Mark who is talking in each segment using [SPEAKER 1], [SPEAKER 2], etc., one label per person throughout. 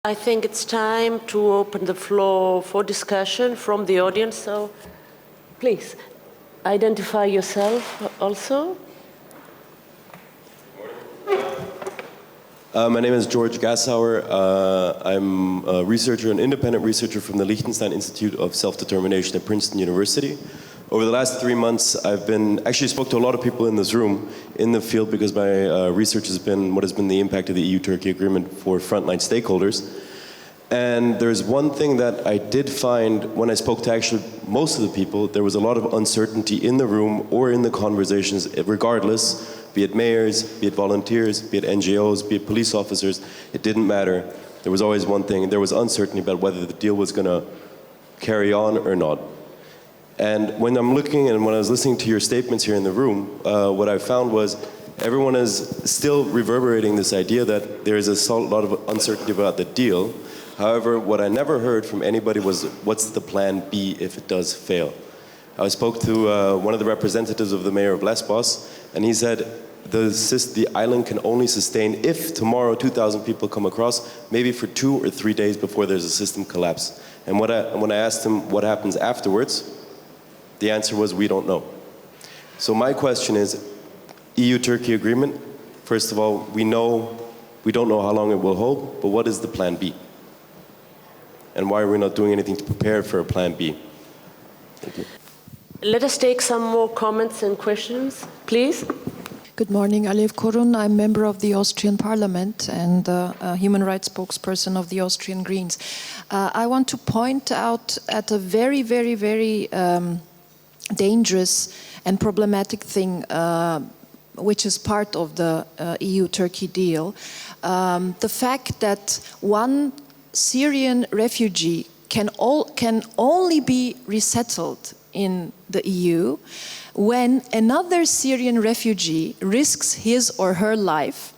[SPEAKER 1] I think it's time to open the floor for discussion from the audience. So please identify yourself also.
[SPEAKER 2] My name is George Gassauer. I'm a researcher, an independent researcher from the Liechtenstein Institute of Self-Determination at Princeton University. Over the last 3 months, actually spoke to a lot of people in this room in the field because my research has been what has been the impact of the EU-Turkey agreement for frontline stakeholders. And there's one thing that I did find when I spoke to actually most of the people, there was a lot of uncertainty in the room or in the conversations, regardless, be it mayors, be it volunteers, be it NGOs, be it police officers, it didn't matter. There was always one thing, there was uncertainty about whether the deal was gonna carry on or not. And when I'm looking and when I was listening to your statements here in the room, what I found was everyone is still reverberating this idea that there is a lot of uncertainty about the deal. However, what I never heard from anybody was, what's the plan B if it does fail? I spoke to one of the representatives of the mayor of Lesbos, and he said the island can only sustain if tomorrow 2,000 people come across, maybe for 2 or 3 days before there's a system collapse. And when I asked him what happens afterwards, the answer was, we don't know. So my question is, EU-Turkey agreement, first of all, we don't know how long it will hold, but what is the plan B? And why are we not doing anything to prepare for a plan B? Thank you.
[SPEAKER 1] Let us take some more comments and questions, please.
[SPEAKER 3] Good morning, Alev Korun. I'm member of the Austrian Parliament and a human rights spokesperson of the Austrian Greens. I want to point out at a very, very, very dangerous and problematic thing which is part of the EU-Turkey deal. The fact that one Syrian refugee can only be resettled in the EU when another Syrian refugee risks his or her life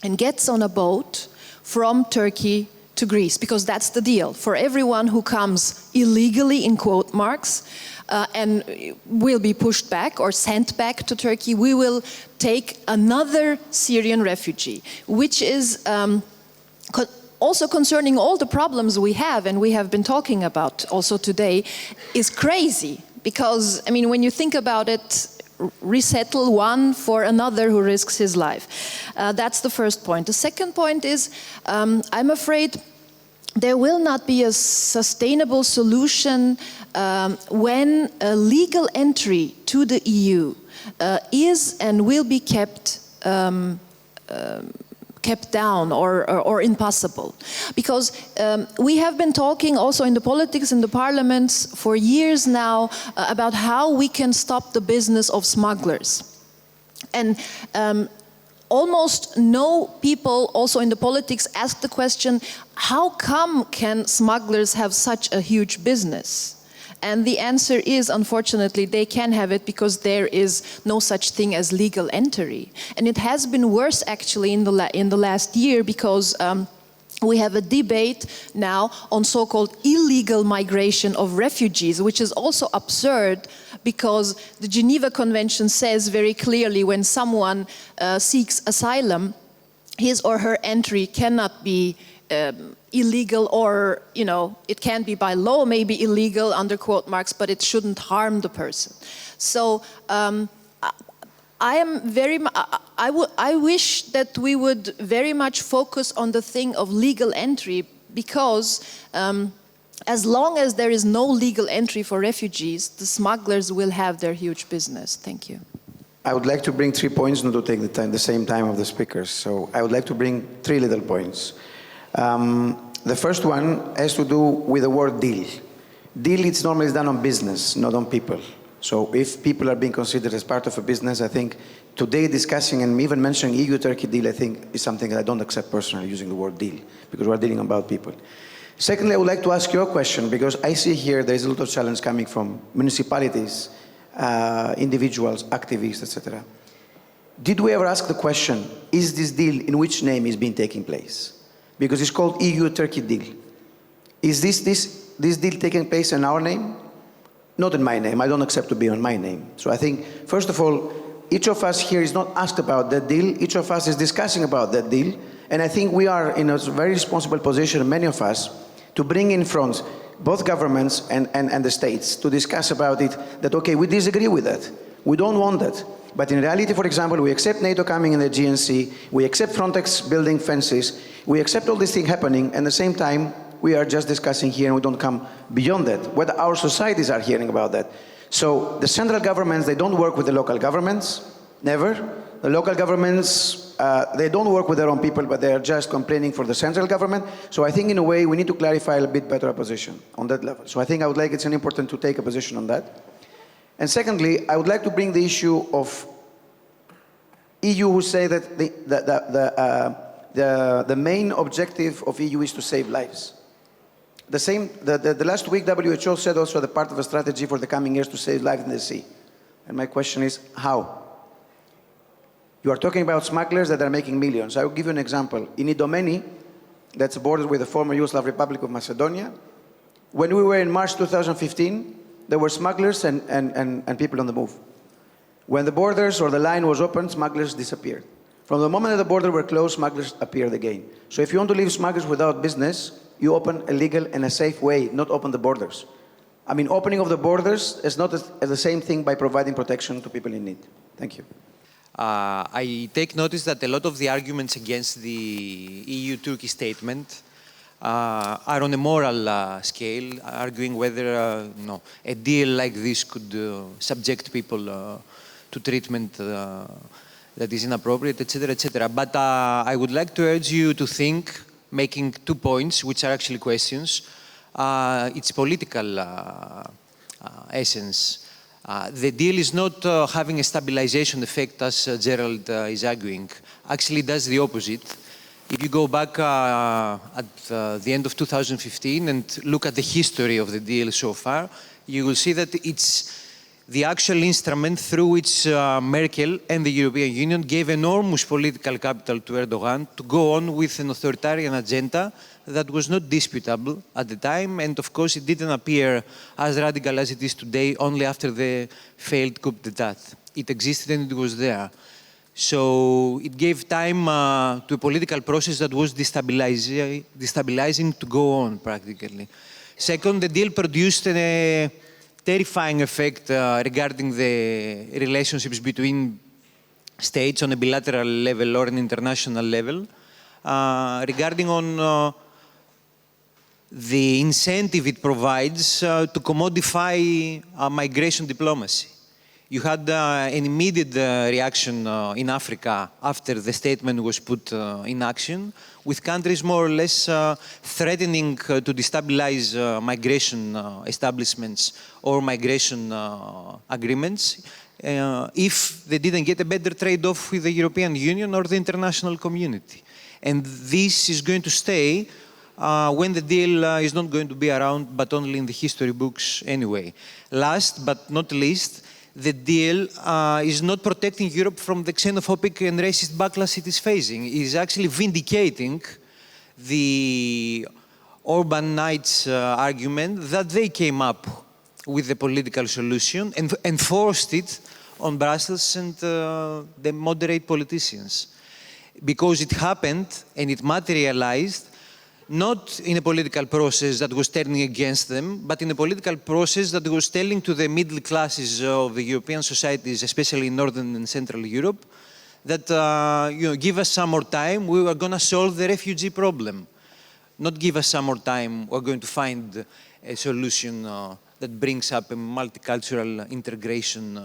[SPEAKER 3] and gets on a boat from Turkey to Greece, because that's the deal. For everyone who comes illegally, in quote marks, and will be pushed back or sent back to Turkey, we will take another Syrian refugee, which is also concerning all the problems we have, and we have been talking about also today, is crazy. Because, I mean, when you think about it, resettle one for another who risks his life. That's the first point. The second point is, I'm afraid there will not be a sustainable solution when a legal entry to the EU is and will be kept down or impossible. Because we have been talking also in the politics and the parliaments for years now about how we can stop the business of smugglers. And almost no people also in the politics ask the question, how come can smugglers have such a huge business? And the answer is, unfortunately, they can have it because there is no such thing as legal entry. And it has been worse, actually, in the last year, because we have a debate now on so-called illegal migration of refugees, which is also absurd because the Geneva Convention says very clearly when someone seeks asylum, his or her entry cannot be illegal, or, you know, it can be by law maybe illegal under quote marks, but it shouldn't harm the person. So I wish that we would very much focus on the thing of legal entry, because as long as there is no legal entry for refugees, the smugglers will have their huge business. Thank you.
[SPEAKER 4] I would like to bring 3 points, not to take the same time of the speakers. So I would like to bring 3 little points. The first one has to do with the word deal. Deal, it's normally done on business, not on people. So if people are being considered as part of a business, I think today discussing and even mentioning EU-Turkey deal, I think is something that I don't accept personally, using the word deal, because we're dealing about people. Secondly, I would like to ask you a question, because I see here there is a lot of challenge coming from municipalities, individuals, activists, etc. Did we ever ask the question, is this deal in which name is being taking place? Because it's called EU-Turkey deal. Is this deal taking place in our name? Not in my name. I don't accept to be on my name. So I think, first of all, each of us here is not asked about that deal. Each of us is discussing about that deal. And I think we are in a very responsible position, many of us, to bring in front both governments and the states to discuss about it, that, okay, we disagree with that. We don't want that. But in reality, for example, we accept NATO coming in the GNC, we accept Frontex building fences, we accept all these things happening, and at the same time, we are just discussing here and we don't come beyond that, what our societies are hearing about that. So the central governments, they don't work with the local governments, never. The local governments, they don't work with their own people, but they are just complaining for the central government. So I think in a way, we need to clarify a bit better our position on that level. So I think I would like, it's important to take a position on that. And secondly, I would like to bring the issue of EU who say that the main objective of EU is to save lives. The last week, WHO said also the part of a strategy for the coming years to save lives in the sea. And my question is, how? You are talking about smugglers that are making millions. I will give you an example. In Idomeni, that's bordered with the former Yugoslav Republic of Macedonia, when we were in March 2015, there were smugglers and people on the move. When the borders or the line was opened, smugglers disappeared. From the moment that the borders were closed, smugglers appeared again. So if you want to leave smugglers without business, you open a legal and a safe way, not open the borders. I mean, opening of the borders is not the same thing by providing protection to people in need. Thank you.
[SPEAKER 5] I take notice that a lot of the arguments against the EU-Turkey statement are on a moral scale, arguing whether a deal like this could subject people to treatment that is inappropriate, etc., etc. But I would like to urge you to think, making 2 points, which are actually questions, its political essence. The deal is not having a stabilization effect, as Gerald is arguing. Actually, it does the opposite. If you go back at the end of 2015 and look at the history of the deal so far, you will see that it's the actual instrument through which Merkel and the European Union gave enormous political capital to Erdogan to go on with an authoritarian agenda that was not disputable at the time, and of course it didn't appear as radical as it is today only after the failed coup d'etat. It existed and it was there. So it gave time to a political process that was destabilizing to go on practically. Second, the deal produced a terrifying effect regarding the relationships between states on a bilateral level or an international level, regarding on the incentive it provides to commodify migration diplomacy. You had an immediate reaction in Africa after the statement was put in action, with countries more or less threatening to destabilize migration establishments or migration agreements if they didn't get a better trade-off with the European Union or the international community. And this is going to stay when the deal is not going to be around, but only in the history books anyway. Last but not least, the deal is not protecting Europe from the xenophobic and racist backlash it is facing. It is actually vindicating the Orbanites' argument that they came up with the political solution and enforced it on Brussels and the moderate politicians. Because it happened and it materialized not in a political process that was turning against them, but in a political process that was telling to the middle classes of the European societies, especially in Northern and Central Europe, that give us some more time, we are going to solve the refugee problem. Not give us some more time, we're going to find a solution that brings up a multicultural integration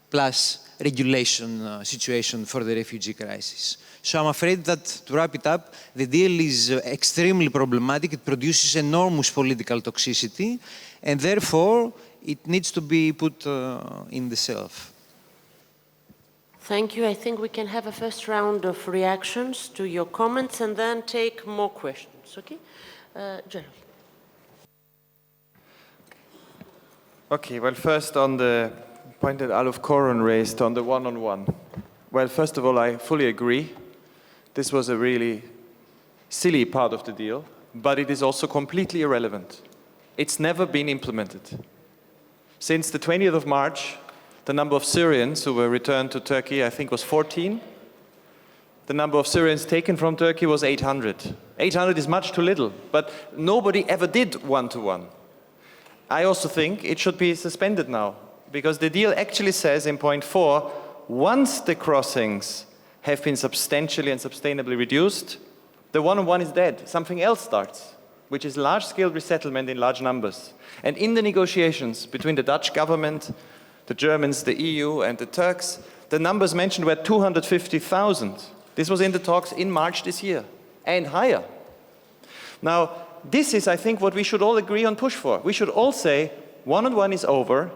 [SPEAKER 5] plus regulation situation for the refugee crisis. So I'm afraid that, to wrap it up, the deal is extremely problematic. It produces enormous political toxicity, and therefore it needs to be put in the shelf.
[SPEAKER 1] Thank you. I think we can have a first round of reactions to your comments and then take more questions. Okay? Gerald.
[SPEAKER 6] Okay, well, first on the point that Aluf Koron raised on the one-on-one. Well, first of all, I fully agree. This was a really silly part of the deal, but it is also completely irrelevant. It's never been implemented. Since the 20th of March, the number of Syrians who were returned to Turkey, I think, was 14. the number of Syrians taken from Turkey was 800. 800 is much too little, but nobody ever did one-to-one. I also think it should be suspended now, because the deal actually says in point 4, once the crossings have been substantially and sustainably reduced, the one-on-one is dead. Something else starts, which is large-scale resettlement in large numbers. And in the negotiations between the Dutch government, the Germans, the EU, and the Turks, the numbers mentioned were 250,000. This was in the talks in March this year, and higher. Now, this is, I think, what we should all agree on push for. We should all say, one-on-one is over,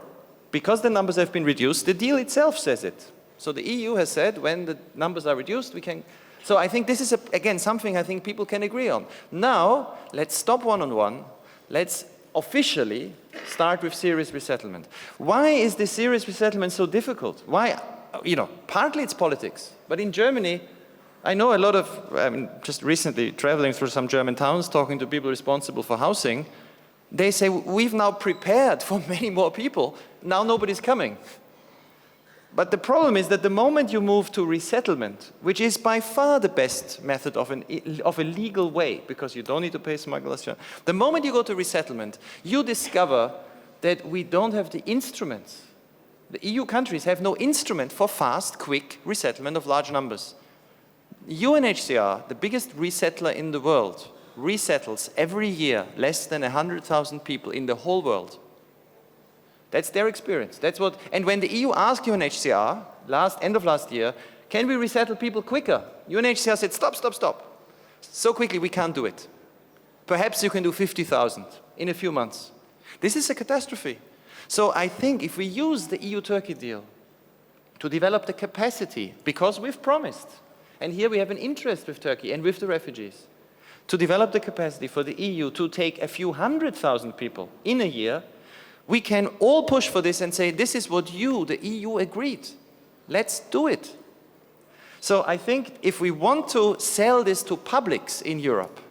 [SPEAKER 6] because the numbers have been reduced. The deal itself says it. So the EU has said, when the numbers are reduced, we can... So I think this is, again, something I think people can agree on. Now, let's stop one-on-one. Let's officially start with serious resettlement. Why is this serious resettlement so difficult? Why? You know, partly it's politics. But in Germany, I know a lot of, just recently traveling through some German towns, talking to people responsible for housing, they say, we've now prepared for many more people. Now nobody's coming. But the problem is that the moment you move to resettlement, which is by far the best method of a legal way, because you don't need to pay smugglers, the moment you go to resettlement, you discover that we don't have the instruments. The EU countries have no instrument for fast, quick resettlement of large numbers. UNHCR, the biggest resettler in the world, resettles every year less than 100,000 people in the whole world. That's their experience. That's what, and when the EU asked UNHCR, end of last year, can we resettle people quicker? UNHCR said, stop, stop, stop. So quickly we can't do it. Perhaps you can do 50,000 in a few months. This is a catastrophe. So I think if we use the EU-Turkey deal to develop the capacity, because we've promised, and here we have an interest with Turkey and with the refugees, to develop the capacity for the EU to take a few 100,000 people in a year, we can all push for this and say, this is what you, the EU, agreed. Let's do it. So I think if we want to sell this to publics in Europe,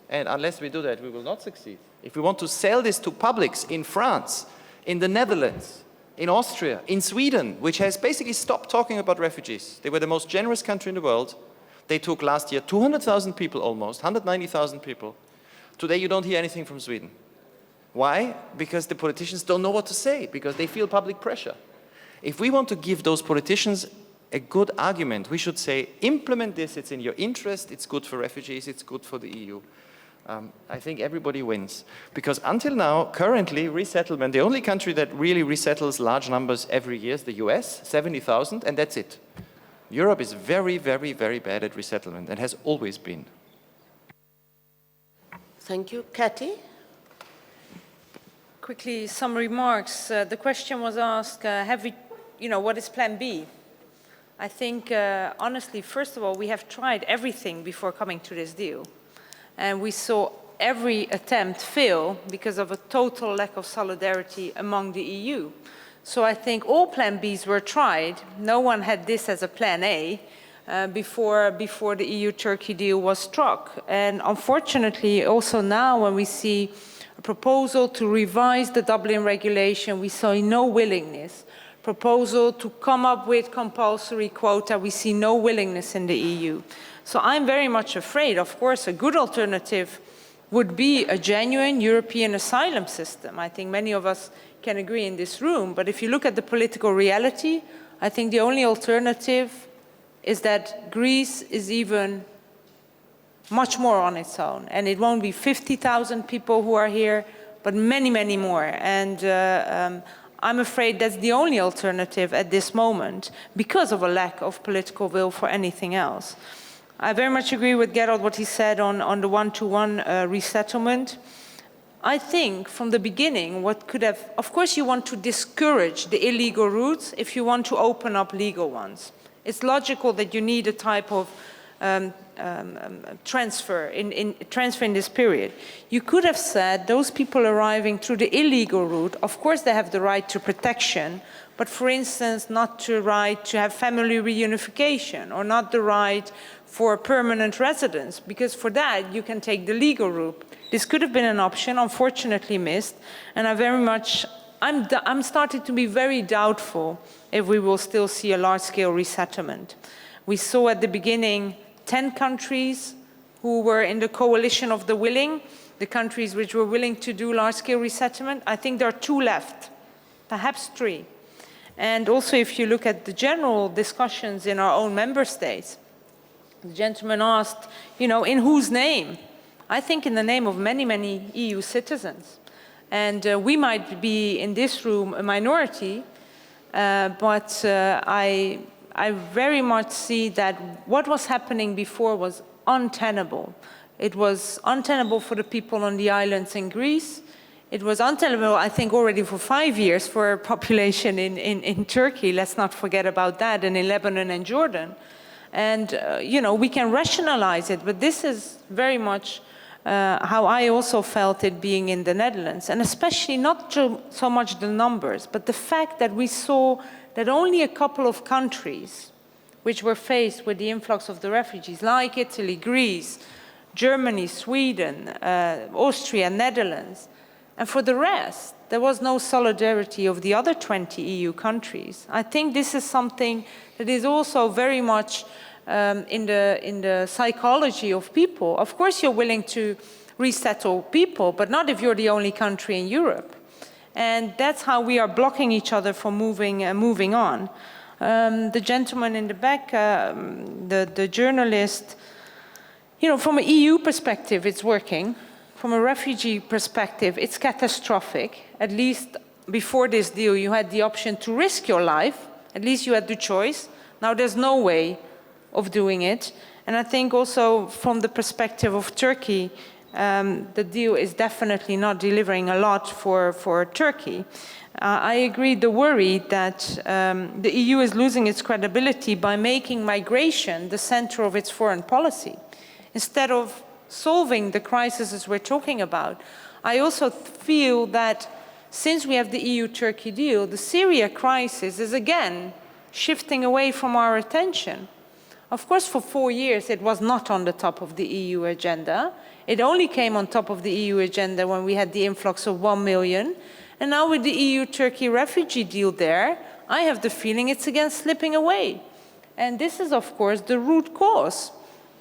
[SPEAKER 6] and unless we do that, we will not succeed. If we want to sell this to publics in France, in the Netherlands, in Austria, in Sweden, which has basically stopped talking about refugees. They were the most generous country in the world. They took last year 200,000 people almost, 190,000 people. Today you don't hear anything from Sweden. Why? Because the politicians don't know what to say, because they feel public pressure. If we want to give those politicians a good argument, we should say, implement this, it's in your interest, it's good for refugees, it's good for the EU. I think everybody wins. Because until now, currently, resettlement, the only country that really resettles large numbers every year is the US, 70,000, and that's it. Europe is very, very, very bad at resettlement, and has always been.
[SPEAKER 1] Thank you. Katy?
[SPEAKER 7] Quickly, some remarks. The question was asked, what is plan B? I think, honestly, first of all, we have tried everything before coming to this deal. And we saw every attempt fail because of a total lack of solidarity among the EU. So I think all plan Bs were tried. No one had this as a plan A before the EU-Turkey deal was struck. And unfortunately, also now when we see a proposal to revise the Dublin regulation, we saw no willingness. Proposal to come up with compulsory quota, we see no willingness in the EU. So I'm very much afraid, of course, a good alternative would be a genuine European asylum system. I think many of us can agree in this room, but if you look at the political reality, I think the only alternative is that Greece is even much more on its own. And it won't be 50,000 people who are here, but many, many more. And I'm afraid that's the only alternative at this moment because of a lack of political will for anything else. I very much agree with Gerald what he said on the one-to-one resettlement. I think from the beginning what could have, of course you want to discourage the illegal routes if you want to open up legal ones. It's logical that you need a type of transfer in this period. You could have said those people arriving through the illegal route, of course they have the right to protection, but for instance not the right to have family reunification or not the right for permanent residence, because for that you can take the legal route. This could have been an option, unfortunately missed, and I'm starting to be very doubtful if we will still see a large-scale resettlement. We saw at the beginning 10 countries who were in the coalition of the willing, the countries which were willing to do large-scale resettlement. I think there are 2 left, perhaps 3. And also if you look at the general discussions in our own member states, the gentleman asked, you know, in whose name? I think in the name of many, many EU citizens. And we might be in this room a minority, but I very much see that what was happening before was untenable. It was untenable for the people on the islands in Greece. It was untenable, I think, already for 5 years for a population in Turkey. Let's not forget about that, and in Lebanon and Jordan. And, you know, we can rationalize it, but this is very much how I also felt it being in the Netherlands. And especially not so much the numbers, but the fact that we saw that only a couple of countries which were faced with the influx of the refugees, like Italy, Greece, Germany, Sweden, Austria, Netherlands, and for the rest, there was no solidarity of the other 20 EU countries. I think this is something that is also very much in the psychology of people. Of course, you're willing to resettle people, but not if you're the only country in Europe. And that's how we are blocking each other from moving on. The gentleman in the back, the journalist, you know, from an EU perspective, it's working. From a refugee perspective, it's catastrophic. At least before this deal, you had the option to risk your life. At least you had the choice. Now there's no way of doing it. And I think also from the perspective of Turkey, the deal is definitely not delivering a lot for Turkey. I agree the worry that the EU is losing its credibility by making migration the center of its foreign policy. Instead of solving the crises we're talking about, I also feel that since we have the EU-Turkey deal, the Syria crisis is again shifting away from our attention. Of course, for 4 years, it was not on the top of the EU agenda. It only came on top of the EU agenda when we had the influx of 1 million. And now with the EU-Turkey refugee deal there, I have the feeling it's again slipping away. And this is, of course, the root cause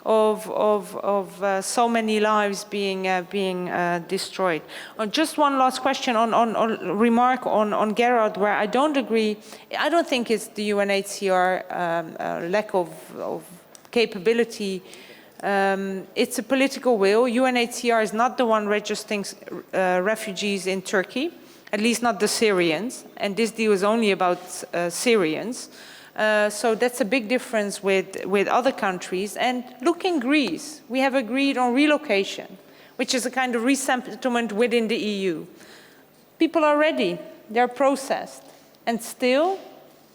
[SPEAKER 7] of so many lives being destroyed. Just one last question remark on Gerald, where I don't agree. I don't think it's the UNHCR lack of capability. It's a political will. UNHCR is not the one registering refugees in Turkey, at least not the Syrians. And this deal is only about Syrians. So that's a big difference with other countries. And look in Greece, we have agreed on relocation, which is a kind of resettlement within the EU. People are ready, they're processed. And still,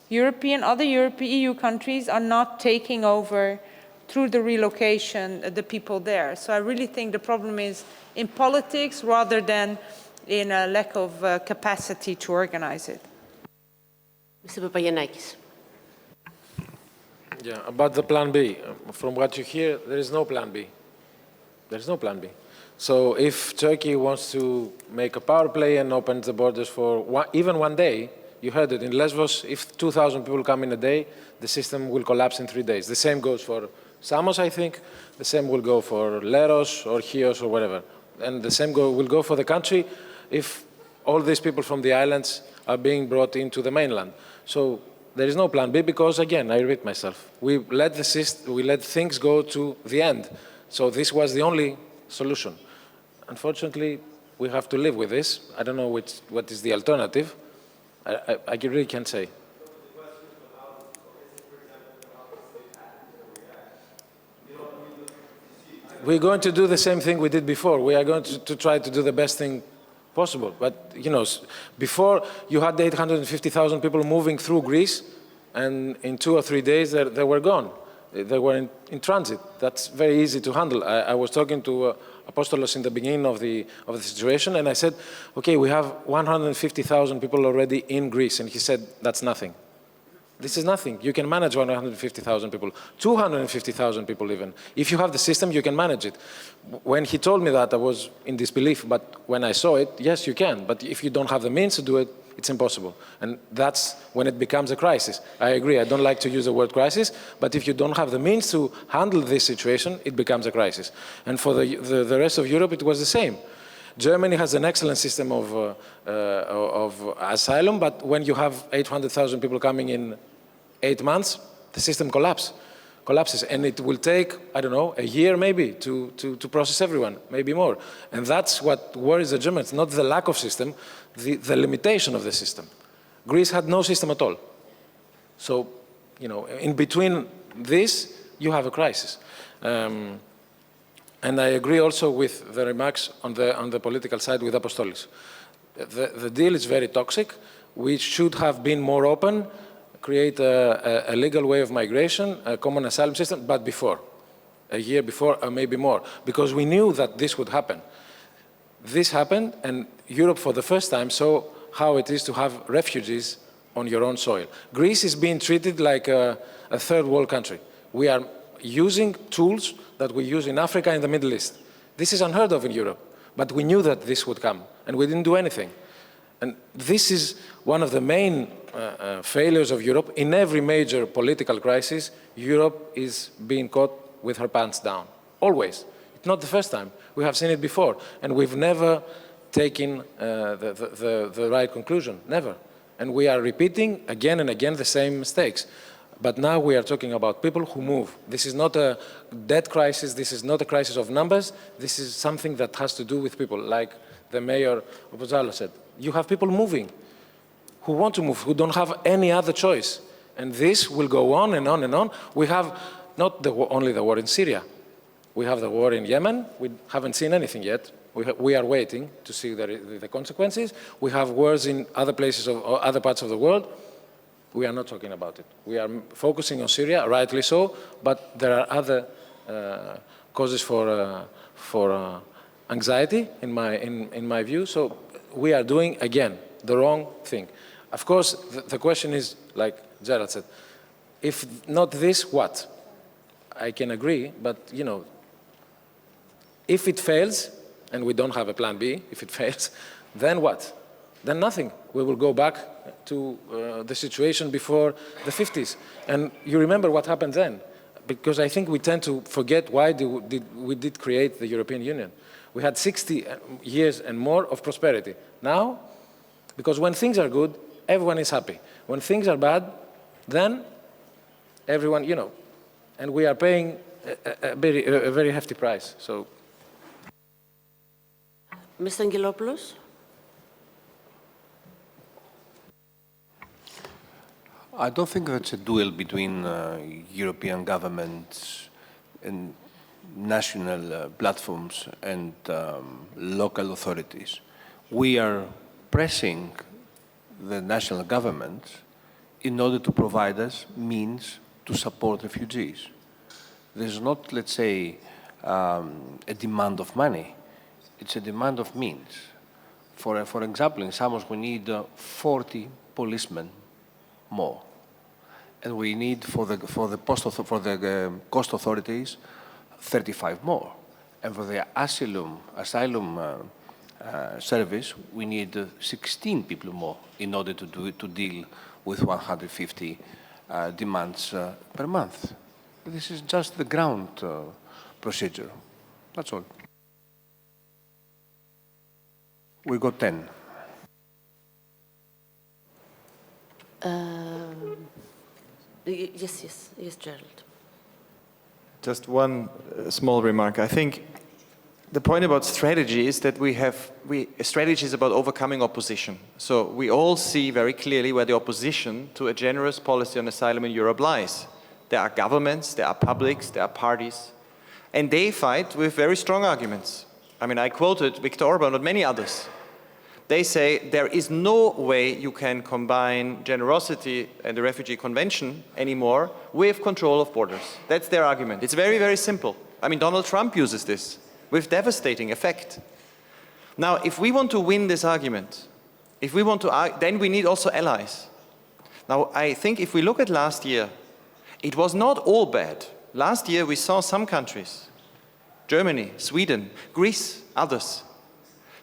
[SPEAKER 7] other European EU countries are not taking over through the relocation the people there. So I really think the problem is in politics rather than in a lack of capacity to organize it.
[SPEAKER 1] Mr. Papagiannakis.
[SPEAKER 8] Yeah, about the plan B. From what you hear, there is no plan B. There is no plan B. So if Turkey wants to make a power play and open the borders for even one day, you heard it in Lesbos, if 2,000 people come in a day, the system will collapse in 3 days. The same goes for Samos, I think. The same will go for Leros or Chios or whatever. And the same will go for the country if all these people from the islands are being brought into the mainland. So there is no plan B because, again, I repeat myself, we let things go to the end. So this was the only solution. Unfortunately, we have to live with this. I don't know what is the alternative. I really can't say. We're going to do the same thing we did before. We are going to try to do the best thing possible. But, you know, before you had 850,000 people moving through Greece, and in 2 or 3 days they were gone. They were in transit. That's very easy to handle. I was talking to Apostolos in the beginning of the situation, and I said, okay, we have 150,000 people already in Greece. And he said, that's nothing. This is nothing. You can manage 150,000 people, 250,000 people even. If you have the system, you can manage it. When he told me that, I was in disbelief. But when I saw it, yes, you can. But if you don't have the means to do it, it's impossible. And that's when it becomes a crisis. I agree, I don't like to use the word crisis, but if you don't have the means to handle this situation, it becomes a crisis. And for the rest of Europe, it was the same. Germany has an excellent system of asylum, but when you have 800,000 people coming in 8 months, the system collapses, and it will take, I don't know, a year maybe to process everyone, maybe more. And that's what worries the Germans, not the lack of system, the limitation of the system. Greece had no system at all. So, you know, in between this, you have a crisis. And I agree also with the remarks on the political side with Apostolis. The deal is very toxic. We should have been more open, create a legal way of migration, a common asylum system, but before, a year before, or maybe more, because we knew that this would happen. This happened, and Europe for the first time saw how it is to have refugees on your own soil. Greece is being treated like a third world country. We are using tools that we use in Africa and the Middle East. This is unheard of in Europe, but we knew that this would come, and we didn't do anything. And this is one of the main failures of Europe. In every major political crisis, Europe is being caught with her pants down, always. It's not the first time. We have seen it before, and we've never taken the right conclusion, never. And we are repeating again and again the same mistakes. But now we are talking about people who move. This is not a debt crisis. This is not a crisis of numbers. This is something that has to do with people, like the mayor of Pozzallo said. You have people moving, who want to move, who don't have any other choice. And this will go on and on and on. We have not only the war in Syria. We have the war in Yemen. We haven't seen anything yet. We are waiting to see the consequences. We have wars in other places or other parts of the world. We are not talking about it. We are focusing on Syria, rightly so, but there are other causes for anxiety, in my view. So we are doing, again, the wrong thing. Of course, the question is, like Gerald said, if not this, what? I can agree, but, you know, if it fails, and we don't have a plan B, if it fails, then what? Then nothing. We will go back to the situation before the 50s. And you remember what happened then, because I think we tend to forget why we did create the European Union. We had 60 years and more of prosperity. Now, because when things are good, everyone is happy. When things are bad, then everyone, you know, and we are paying a very hefty price. So,
[SPEAKER 1] Mr. Angelopoulos?
[SPEAKER 9] I don't think it's a duel between European governments and national platforms and local authorities. We are pressing the national governments in order to provide us means to support refugees. There's not, let's say, a demand of money. It's a demand of means. For example, in Samos, we need 40 policemen more, and we need for the coast authorities 35 more, and for the asylum service we need 16 people more in order to deal with 150 demands per month. This is just the ground procedure. That's all. We got 10.
[SPEAKER 1] Yes, Gerald.
[SPEAKER 6] Just one small remark. I think the point about strategy is that strategy is about overcoming opposition. So we all see very clearly where the opposition to a generous policy on asylum in Europe lies. There are governments, there are publics, there are parties, and they fight with very strong arguments. I mean, I quoted Viktor Orban, but many others. They say there is no way you can combine generosity and the Refugee Convention anymore with control of borders. That's their argument. It's very, very simple. I mean, Donald Trump uses this with devastating effect. Now, if we want to win this argument, then we need also allies. Now, I think if we look at last year, it was not all bad. Last year we saw some countries, Germany, Sweden, Greece, others,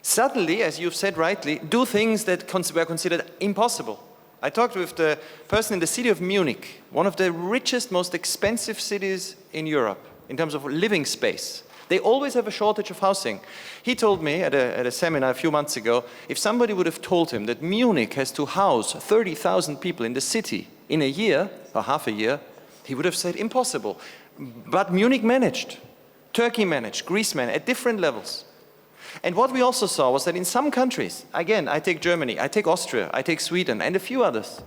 [SPEAKER 6] suddenly, as you've said rightly, do things that were considered impossible. I talked with the person in the city of Munich, one of the richest, most expensive cities in Europe in terms of living space. They always have a shortage of housing. He told me at a seminar a few months ago, if somebody would have told him that Munich has to house 30,000 people in the city in a year, or half a year, he would have said impossible. But Munich managed. Turkey managed, Greece managed, at different levels. And what we also saw was that in some countries, again, I take Germany, I take Austria, I take Sweden, and a few others,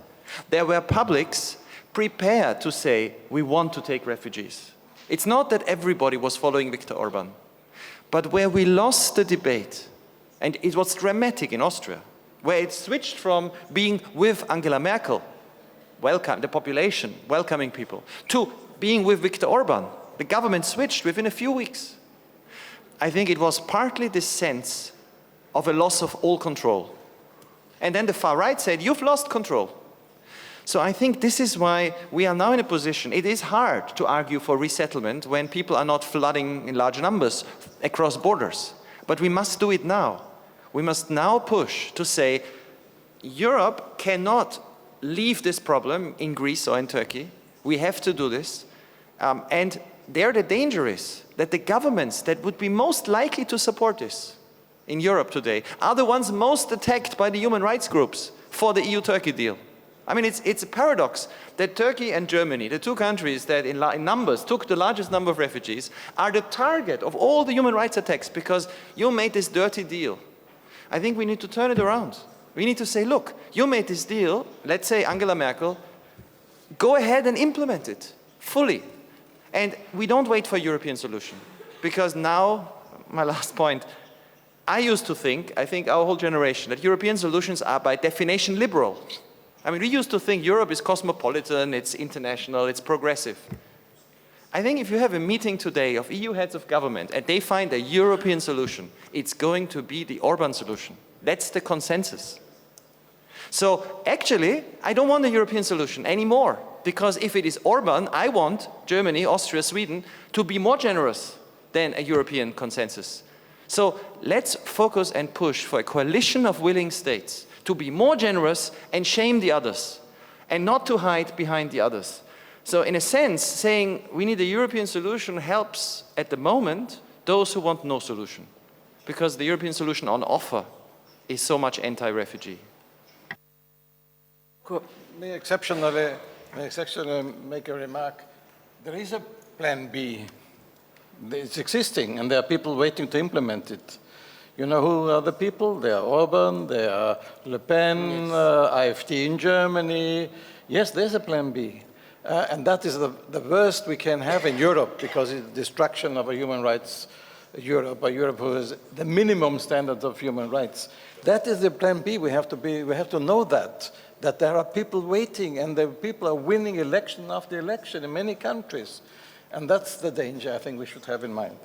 [SPEAKER 6] there were publics prepared to say, we want to take refugees. It's not that everybody was following Viktor Orban, but where we lost the debate, and it was dramatic in Austria, where it switched from being with Angela Merkel, welcome the population, welcoming people, to being with Viktor Orban. The government switched within a few weeks. I think it was partly this sense of a loss of all control. And then the far right said, you've lost control. So I think this is why we are now in a position, it is hard to argue for resettlement when people are not flooding in large numbers across borders. But we must do it now. We must now push to say, Europe cannot leave this problem in Greece or in Turkey. We have to do this. And there the danger is that the governments that would be most likely to support this in Europe today are the ones most attacked by the human rights groups for the EU-Turkey deal. I mean, it's a paradox that Turkey and Germany, the two countries that in numbers took the largest number of refugees, are the target of all the human rights attacks because you made this dirty deal. I think we need to turn it around. We need to say, look, you made this deal, let's say Angela Merkel, go ahead and implement it fully. And we don't wait for a European solution. Because now, my last point, I used to think, I think our whole generation, that European solutions are by definition liberal. I mean, we used to think Europe is cosmopolitan, it's international, it's progressive. I think if you have a meeting today of EU heads of government and they find a European solution, it's going to be the Orban solution. That's the consensus. So actually, I don't want a European solution anymore. Because if it is Orban, I want Germany, Austria, Sweden to be more generous than a European consensus. So let's focus and push for a coalition of willing states to be more generous and shame the others and not to hide behind the others. So in a sense, saying we need a European solution helps at the moment those who want no solution. Because the European solution on offer is so much anti-refugee.
[SPEAKER 10] May I exceptionally make a remark? There is a plan B. It's existing, and there are people waiting to implement it. You know who are the people? They are Orban, they are Le Pen, AfD in Germany. Yes, there's a plan B. And that is the worst we can have in Europe, because it's the destruction of a human rights Europe, a Europe who has the minimum standards of human rights. That is the plan B. We have to know that there are people waiting, and the people are winning election after election in many countries. And that's the danger I think we should have in mind.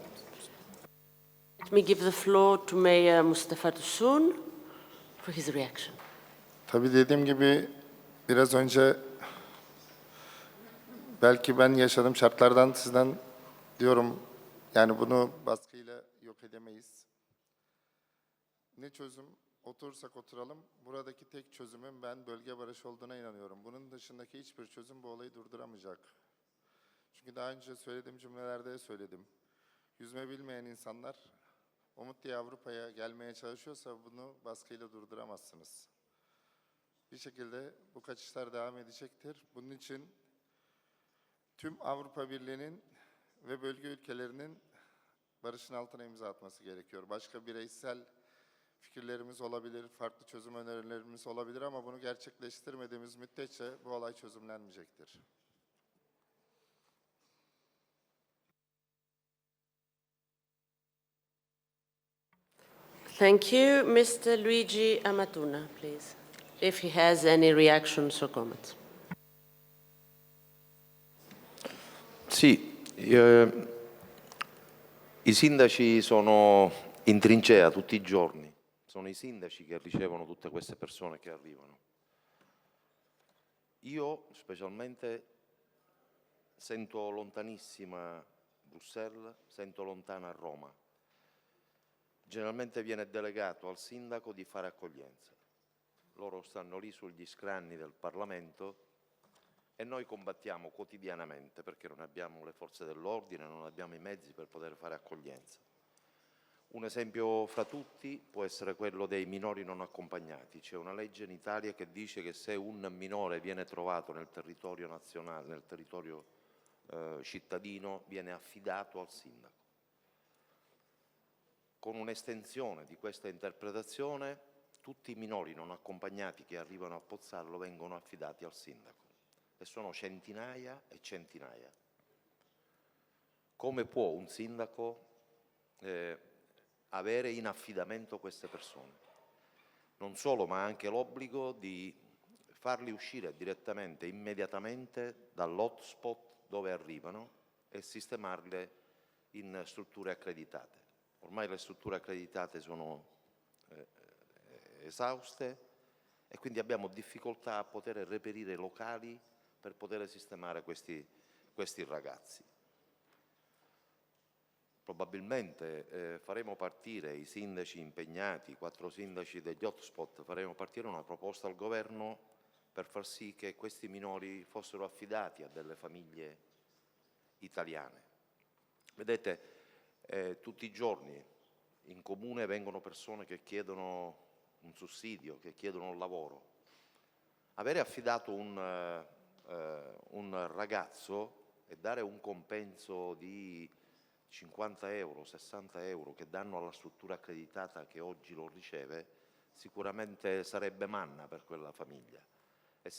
[SPEAKER 1] Let me give the floor to Mayor Mustafa Tosun for his reaction.
[SPEAKER 11] Tabii dediğim gibi biraz önce belki ben yaşadığım şartlardan sizden diyorum, yani bunu baskıyla yok edemeyiz. Ne çözüm? Oturursak oturalım. Buradaki tek çözümün ben bölge barışı olduğuna inanıyorum. Bunun dışındaki hiçbir çözüm bu olayı durduramayacak. Çünkü daha önce söylediğim cümlelerde de söyledim. Yüzme bilmeyen insanlar umut diye Avrupa'ya gelmeye çalışıyorsa bunu baskıyla durduramazsınız. Bir şekilde bu kaçışlar devam edecektir. Bunun için tüm Avrupa Birliği'nin ve bölge ülkelerinin barışın altına imza atması gerekiyor. Başka bireysel fikirlerimiz olabilir, farklı çözüm önerilerimiz olabilir ama bunu gerçekleştirmediğimiz müddetçe bu olay çözümlenmeyecektir.
[SPEAKER 1] Thank you. Mr. Luigi Ammatuna, please, if he has any reactions or comments.
[SPEAKER 12] Sì, i sindaci sono in trincea tutti i giorni, sono i sindaci che ricevono tutte queste persone che arrivano. Io specialmente sento lontanissima Bruxelles, sento lontana Roma. generalmente viene delegato al sindaco di fare accoglienza. Loro stanno lì sugli scranni del Parlamento e noi combattiamo quotidianamente perché non abbiamo le forze dell'ordine, non abbiamo i mezzi per poter fare accoglienza. Un esempio fra tutti può essere quello dei minori non accompagnati. C'è una legge in Italia che dice che se un minore viene trovato nel territorio nazionale, nel territorio cittadino, viene affidato al sindaco. Con un'estensione di questa interpretazione, tutti i minori non accompagnati che arrivano a Pozzallo vengono affidati al sindaco. E sono centinaia e centinaia. Come può un sindaco avere in affidamento queste persone? Non solo, ma anche l'obbligo di farli uscire direttamente, immediatamente dall'hotspot dove arrivano e sistemarle in strutture accreditate. Ormai le strutture accreditate sono esauste e quindi abbiamo difficoltà a poter reperire locali per poter sistemare questi ragazzi. Probabilmente faremo partire i sindaci impegnati, 4 sindaci degli hotspot, faremo partire una proposta al governo per far sì che questi minori fossero affidati a delle famiglie italiane. Vedete, tutti i giorni in comune vengono persone che chiedono un sussidio, che chiedono un lavoro. Avere affidato un ragazzo e dare un compenso di 50 euro, 60 euro che danno alla struttura accreditata che oggi lo riceve, sicuramente sarebbe manna per quella famiglia e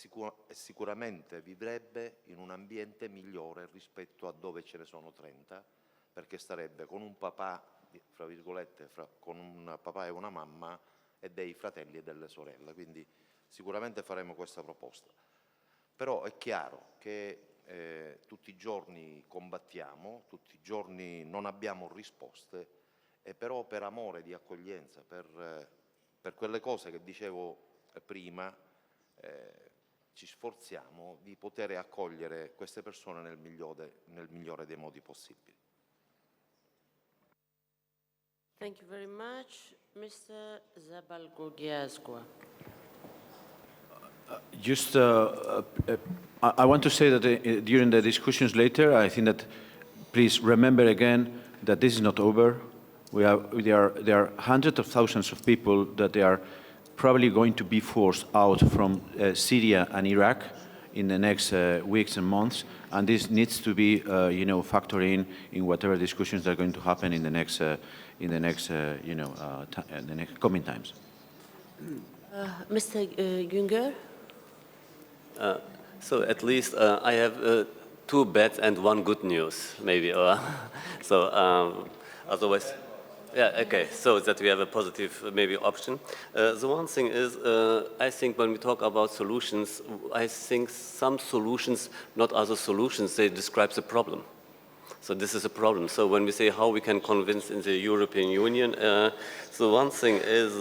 [SPEAKER 12] sicuramente vivrebbe in un ambiente migliore rispetto a dove ce ne sono 30, perché starebbe con un papà, fra virgolette, con un papà e una mamma e dei fratelli e delle sorelle, quindi sicuramente faremo questa proposta. Però è chiaro che tutti i giorni combattiamo, tutti i giorni non abbiamo risposte e però per amore di accoglienza, per quelle cose che dicevo prima, ci sforziamo di poter accogliere queste persone nel migliore dei modi possibili.
[SPEAKER 1] Thank you very much. Mr. Zabalgogeazkoa.
[SPEAKER 13] I want to say that during the discussions later, I think that please remember again that this is not over. There are hundreds of thousands of people that they are probably going to be forced out from Syria and Iraq in the next weeks and months, and this needs to be, factored in whatever discussions that are going to happen in the next coming times.
[SPEAKER 1] Mr. Güngör?
[SPEAKER 14] So at least I have 2 bad and 1 good news, maybe. Otherwise, yeah, okay. So that we have a positive maybe option. The one thing is, I think when we talk about solutions, I think some solutions, not other solutions, they describe the problem. So this is a problem. So when we say how we can convince in the European Union, so one thing is,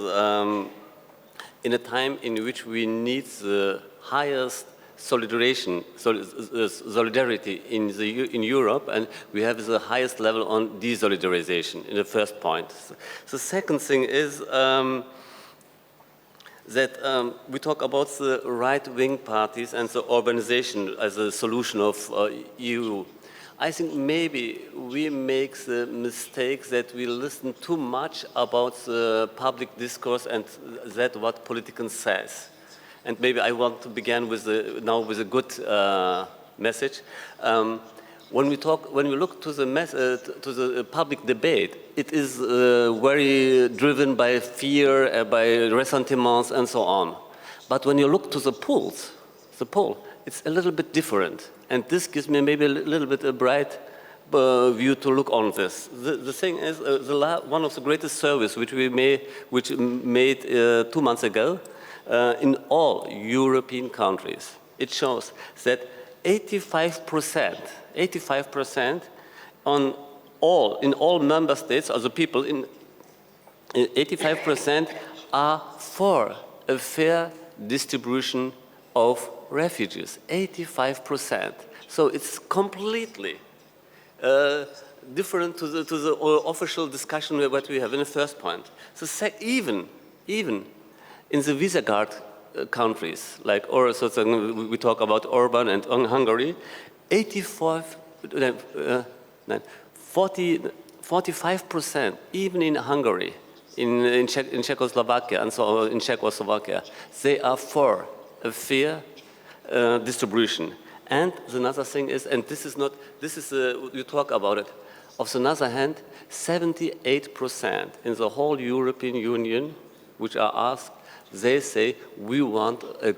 [SPEAKER 14] in a time in which we need the highest solidarity in Europe, and we have the highest level on desolidarization in the first point. The second thing is that we talk about the right-wing parties and the urbanization as a solution of EU. I think maybe we make the mistake that we listen too much about the public discourse and that what politicians says. And maybe I want to begin with now with a good message. When we look to the public debate, it is very driven by fear, by ressentiments, and so on. But when you look to the poll, it's a little bit different. And this gives me maybe a little bit a bright view to look on this. The thing is, one of the greatest surveys which we made 2 months ago in all European countries, it shows that 85% in all member states, of the people, 85% are for a fair distribution of refugees, 85%. So it's completely different to the official discussion that we have in the first point. So even in the Visegrad countries, like we talk about Orban and Hungary, 45%, even in Hungary, in Czechoslovakia and so in Czechoslovakia, they are for a fair distribution. And another thing is, and you talk about it. On the other hand, 78% in the whole European Union, which are asked, they say we want the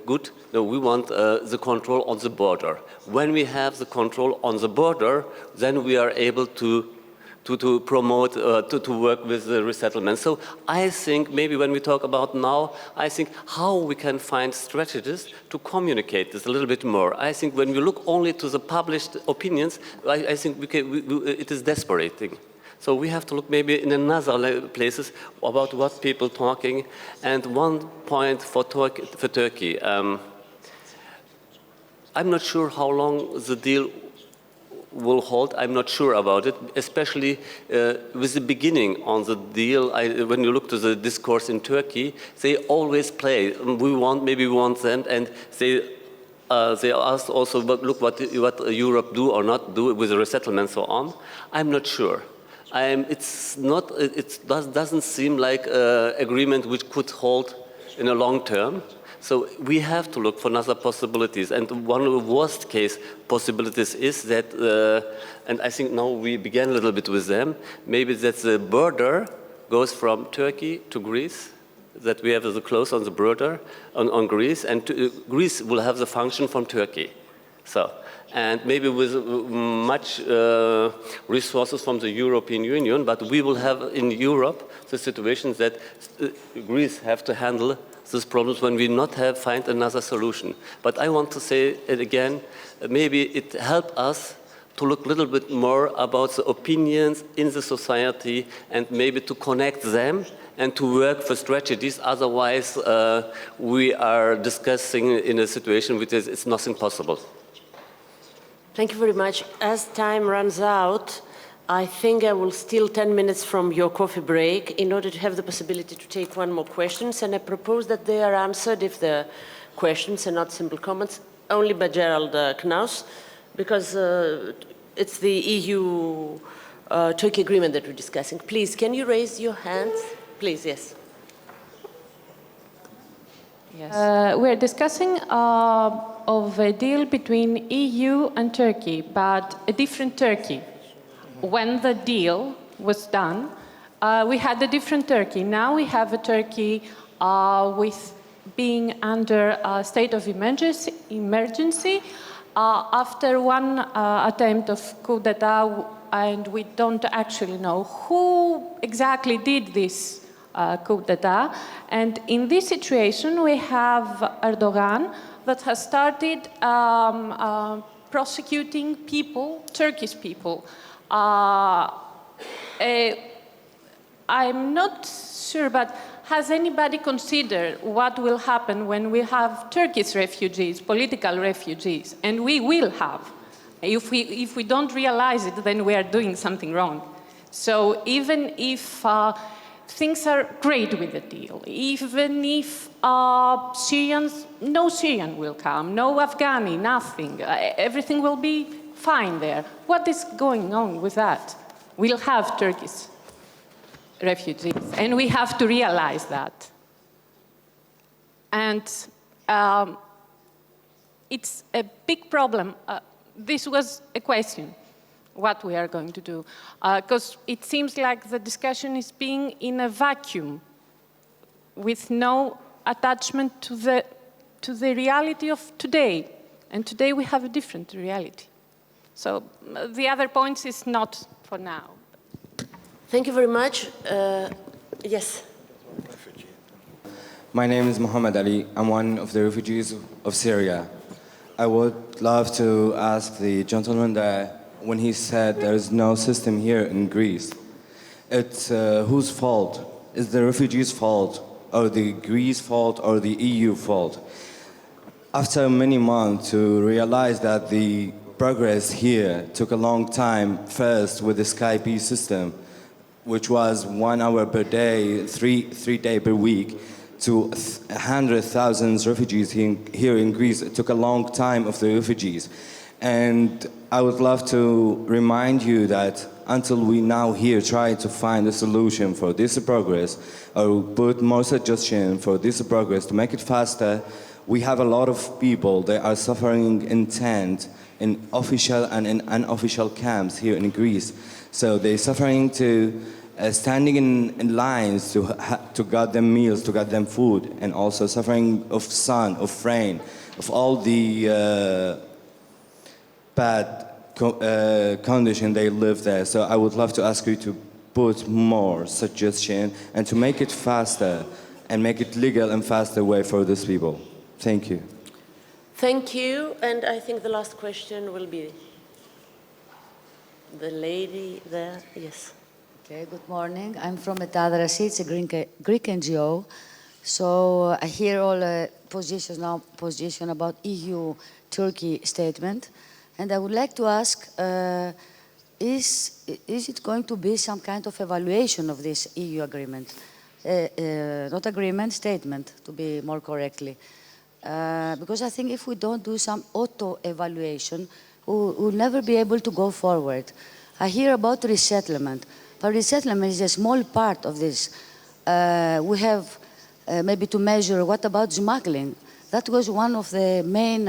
[SPEAKER 14] control on the border. When we have the control on the border, then we are able to promote, to work with the resettlement. So I think maybe when we talk about now, I think how we can find strategies to communicate this a little bit more. I think when we look only to the published opinions, I think it is desperating. So we have to look maybe in another places about what people talking. And one point for Turkey. I'm not sure how long the deal will hold. I'm not sure about it, especially with the beginning on the deal. When you look to the discourse in Turkey, they always play. Maybe we want them, and they ask also, but look what Europe do or not do with the resettlement and so on. I'm not sure. It doesn't seem like an agreement which could hold in a long term. So we have to look for other possibilities. And one of the worst case possibilities is that, and I think now we began a little bit with them, maybe that the border goes from Turkey to Greece, that we have the close on the border on Greece, and Greece will have the function from Turkey. So, and maybe with much resources from the European Union, but we will have in Europe the situation that Greece have to handle these problems when we not find another solution. But I want to say it again, maybe it helped us to look a little bit more about the opinions in the society and maybe to connect them and to work for strategies. Otherwise, we are discussing in a situation which it's nothing possible.
[SPEAKER 1] Thank you very much. As time runs out, I think I will steal 10 minutes from your coffee break in order to have the possibility to take one more questions, and I propose that they are answered, if they're questions and not simple comments, only by Gerald Knaus, because it's the EU-Turkey agreement that we're discussing. Please, can you raise your hands? Please, yes.
[SPEAKER 15] Yes. We're discussing of a deal between EU and Turkey, but a different Turkey. When the deal was done, we had a different Turkey. Now we have a Turkey with being under a state of emergency after one attempt of coup d'etat, and we don't actually know who exactly did this coup d'etat. And in this situation, we have Erdogan that has started prosecuting people, Turkish people. I'm not sure, but has anybody considered what will happen when we have Turkish refugees, political refugees, and we will have? If we don't realize it, then we are doing something wrong. So even if things are great with the deal, even if Syrians, no Syrian will come, no Afghani, nothing, everything will be fine there. What is going on with that? We'll have Turkish refugees, and we have to realize that. And it's a big problem. This was a question, what we are going to do, because it seems like the discussion is being in a vacuum with no attachment to the reality of today. And today we have a different reality. So the other points is not for now.
[SPEAKER 1] Thank you very much. Yes.
[SPEAKER 16] My name is Muhammad Ali. I'm one of the refugees of Syria. I would love to ask the gentleman that when he said there is no system here in Greece, it's whose fault? Is the refugees' fault, or the Greece fault, or the EU fault? After many months to realize that the progress here took a long time, first with the Skype system, which was 1 hour per day, three days per week, to 100,000 refugees here in Greece. It took a long time of the refugees. And I would love to remind you that until we now here try to find a solution for this progress, or put more suggestion for this progress to make it faster, we have a lot of people that are suffering in tent, in official and in unofficial camps here in Greece. So they're suffering to standing in lines to get them meals, to get them food, and also suffering of sun, of rain, of all the bad condition they live there. So I would love to ask you to put more suggestion and to make it faster and make it legal and faster way for these people. Thank you.
[SPEAKER 1] Thank you, and I think the last question will be the lady there. Yes.
[SPEAKER 17] Okay, good morning. I'm from Metadrasi. It's a Greek NGO. So I hear all position about EU-Turkey statement. And I would like to ask, is it going to be some kind of evaluation of this EU agreement? Not agreement, statement, to be more correctly. Because I think if we don't do some auto-evaluation, we'll never be able to go forward. I hear about resettlement, but resettlement is a small part of this. We have maybe to measure what about smuggling. That was one of the main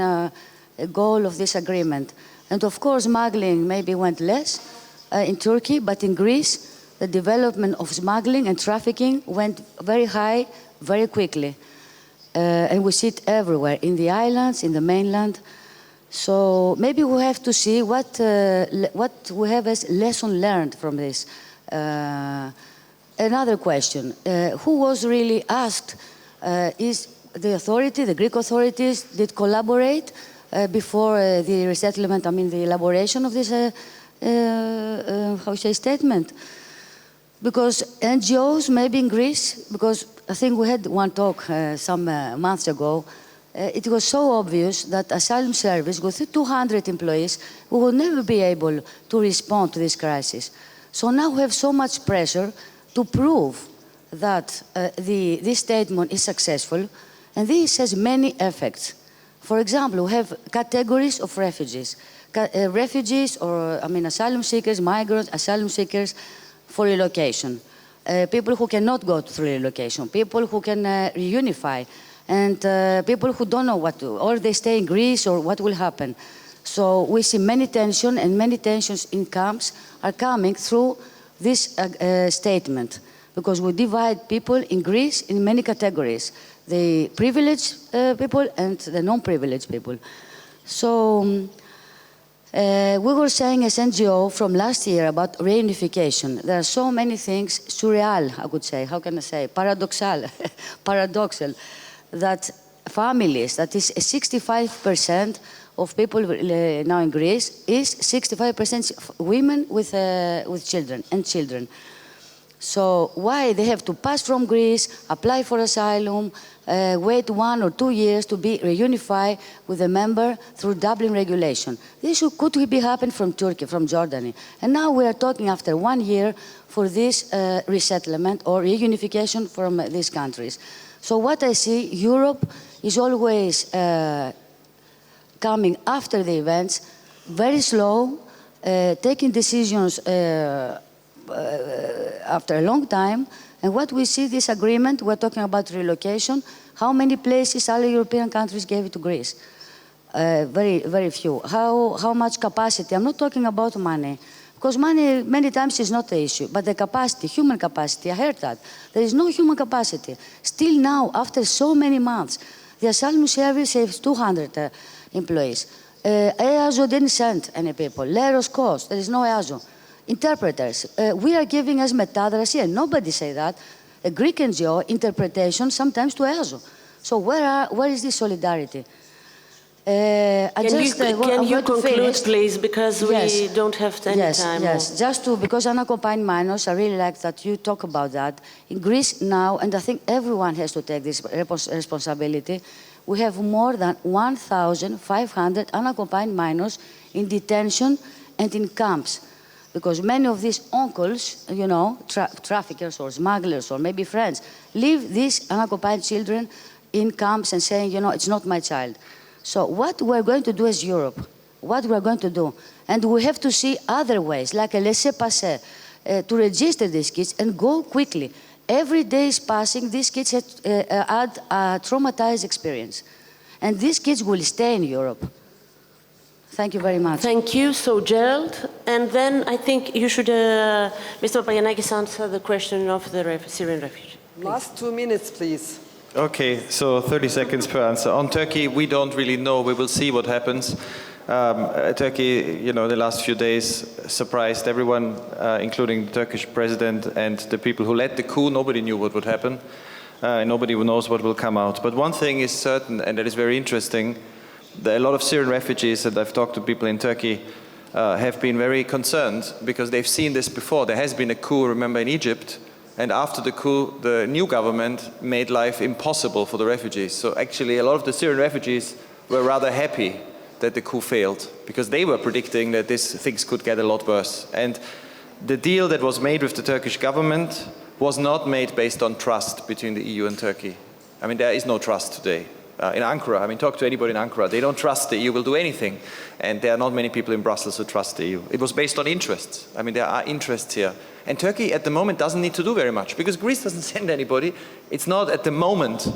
[SPEAKER 17] goal of this agreement. And of course, smuggling maybe went less in Turkey, but in Greece, the development of smuggling and trafficking went very high, very quickly. And we see it everywhere, in the islands, in the mainland. So maybe we have to see what we have as lesson learned from this. Another question, who was really asked, is the authority, the Greek authorities, did collaborate before the resettlement, I mean the elaboration of this, how say, statement? Because NGOs, maybe in Greece, because I think we had one talk some months ago, it was so obvious that asylum service with 200 employees, we will never be able to respond to this crisis. So now we have so much pressure to prove that this statement is successful, and this has many effects. For example, we have categories of refugees. Refugees, or I mean asylum seekers, migrants, asylum seekers for relocation. People who cannot go through relocation, people who can reunify, and people who don't know what to, or they stay in Greece, or what will happen. So we see many tensions, and many tensions in camps are coming through this statement, because we divide people in Greece in many categories, the privileged people and the non-privileged people. So we were saying as NGO from last year about reunification. There are so many things surreal, I would say, how can I say, paradoxal, that families, that is 65% of people now in Greece, is 65% women with children and children. So why they have to pass from Greece, apply for asylum, wait 1 or 2 years to be reunified with a member through Dublin regulation? This could be happen from Turkey, from Jordan. And now we are talking after 1 year for this resettlement or reunification from these countries. So what I see, Europe is always coming after the events, very slow, taking decisions after a long time. And what we see, this agreement, we're talking about relocation, how many places other European countries gave it to Greece? Very, very few. How much capacity? I'm not talking about money, because money many times is not the issue, but the capacity, human capacity, I heard that. There is no human capacity. Still now, after so many months, the asylum service has 200 employees. EASO didn't send any people. Leros cost, there is no EASO. Interpreters, we are giving as Metadrasi, and nobody say that, a Greek NGO interpretation sometimes to EASO. So where is this solidarity?
[SPEAKER 1] Can you conclude, please, because we don't have any time.
[SPEAKER 17] Yes, just to, because unaccompanied minors, I really like that you talk about that. In Greece now, and I think everyone has to take this responsibility, we have more than 1,500 unaccompanied minors in detention and in camps. Because many of these uncles, you know, traffickers or smugglers or maybe friends, leave these unaccompanied children in camps and saying, you know, it's not my child. So what we're going to do as Europe, what we're going to do, and we have to see other ways, like a laissez-passer, to register these kids and go quickly. Every day is passing, these kids had a traumatized experience. And these kids will stay in Europe. Thank you very much.
[SPEAKER 1] Thank you. So, Gerald, and then I think you should, Mr. Papagiannakis, answer the question of the Syrian refugee.
[SPEAKER 18] Last 2 minutes, please.
[SPEAKER 6] Okay, so 30 seconds per answer. On Turkey, we don't really know. We will see what happens. Turkey, you know, the last few days surprised everyone, including the Turkish president and the people who led the coup. Nobody knew what would happen. Nobody knows what will come out. But one thing is certain, and that is very interesting. A lot of Syrian refugees, and I've talked to people in Turkey, have been very concerned because they've seen this before. There has been a coup, remember, in Egypt, and after the coup, the new government made life impossible for the refugees. So actually, a lot of the Syrian refugees were rather happy that the coup failed because they were predicting that things could get a lot worse. And the deal that was made with the Turkish government was not made based on trust between the EU and Turkey. I mean, there is no trust today. In Ankara, I mean, talk to anybody in Ankara, they don't trust the EU will do anything. And there are not many people in Brussels who trust the EU. It was based on interests. I mean, there are interests here. And Turkey at the moment doesn't need to do very much because Greece doesn't send anybody. It's not at the moment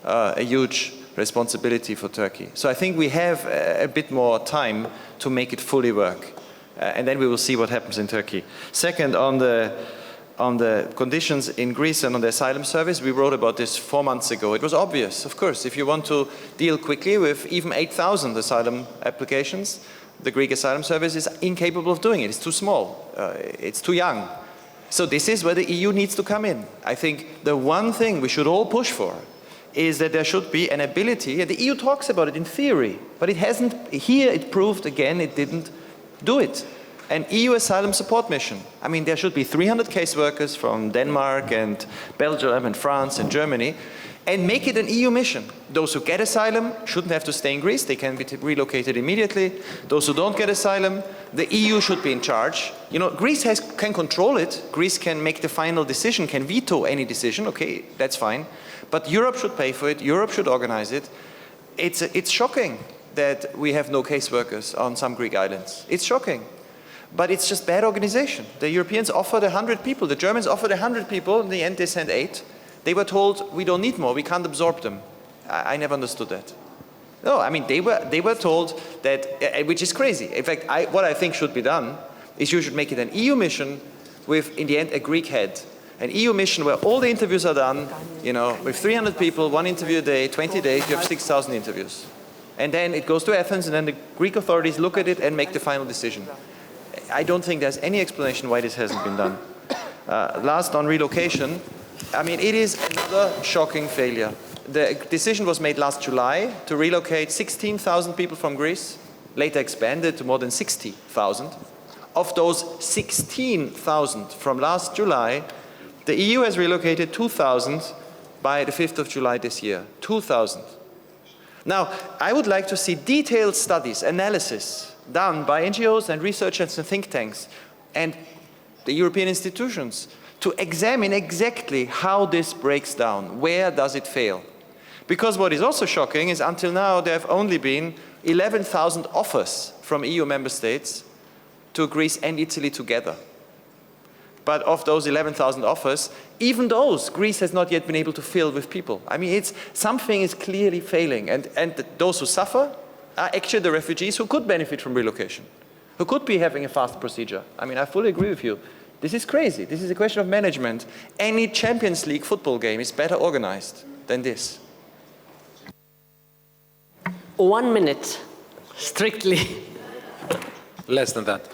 [SPEAKER 6] a huge responsibility for Turkey. So I think we have a bit more time to make it fully work. And then we will see what happens in Turkey. Second, on the conditions in Greece and on the asylum service, we wrote about this 4 months ago. It was obvious, of course, if you want to deal quickly with even 8,000 asylum applications, the Greek asylum service is incapable of doing it. It's too small. It's too young. So this is where the EU needs to come in. I think the one thing we should all push for is that there should be an ability, and the EU talks about it in theory, but it hasn't, here it proved again it didn't do it. An EU asylum support mission. I mean, there should be 300 caseworkers from Denmark and Belgium and France and Germany, and make it an EU mission. Those who get asylum shouldn't have to stay in Greece. They can be relocated immediately. Those who don't get asylum, the EU should be in charge. You know, Greece can control it. Greece can make the final decision, can veto any decision. Okay, that's fine. But Europe should pay for it. Europe should organize it. It's shocking that we have no caseworkers on some Greek islands. It's shocking. But it's just bad organization. The Europeans offered 100 people. The Germans offered 100 people. In the end, they sent 8. They were told, we don't need more. We can't absorb them. I never understood that. No, I mean, they were told that, which is crazy. In fact, what I think should be done is you should make it an EU mission with, in the end, a Greek head. An EU mission where all the interviews are done, you know, with 300 people, 1 interview a day, 20 days, you have 6,000 interviews. And then it goes to Athens, and then the Greek authorities look at it and make the final decision. I don't think there's any explanation why this hasn't been done. Last, on relocation, I mean, it is another shocking failure. The decision was made last July to relocate 16,000 people from Greece, later expanded to more than 60,000. Of those 16,000 from last July, the EU has relocated 2,000 by the 5th of July this year. 2,000. Now, I would like to see detailed studies, analysis, done by NGOs and researchers and think tanks and the European institutions to examine exactly how this breaks down. Where does it fail? Because what is also shocking is until now there have only been 11,000 offers from EU member states to Greece and Italy together. But of those 11,000 offers, even those Greece has not yet been able to fill with people. I mean, something is clearly failing, and those who suffer are actually the refugees who could benefit from relocation, who could be having a fast procedure. I mean, I fully agree with you. This is crazy. This is a question of management. Any Champions League football game is better organized than this.
[SPEAKER 1] 1 minute, strictly.
[SPEAKER 8] Less than that.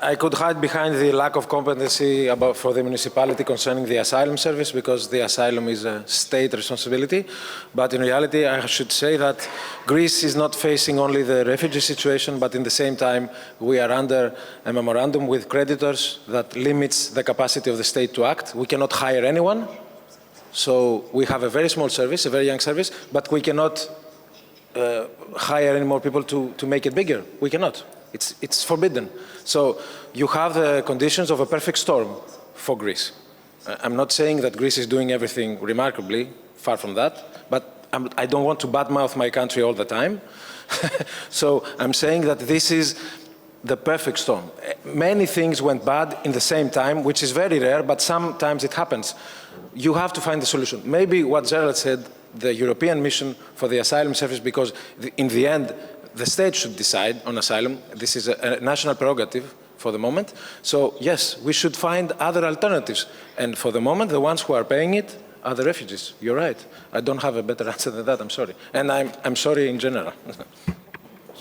[SPEAKER 8] I could hide behind the lack of competency for the municipality concerning the asylum service because the asylum is a state responsibility. But in reality, I should say that Greece is not facing only the refugee situation, but in the same time, we are under a memorandum with creditors that limits the capacity of the state to act. We cannot hire anyone. So we have a very small service, a very young service, but we cannot hire any more people to make it bigger. We cannot. It's forbidden. So you have the conditions of a perfect storm for Greece. I'm not saying that Greece is doing everything remarkably, far from that, but I don't want to badmouth my country all the time. So I'm saying that this is the perfect storm. Many things went bad in the same time, which is very rare, but sometimes it happens. You have to find the solution. Maybe what Gerald said, the European mission for the asylum service, because in the end, the state should decide on asylum. This is a national prerogative for the moment. So yes, we should find other alternatives. And for the moment, the ones who are paying it are the refugees. You're right. I don't have a better answer than that, I'm sorry. And I'm sorry in general.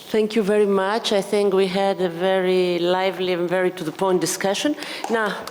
[SPEAKER 1] Thank you very much. I think we had a very lively and very to the point discussion. Now.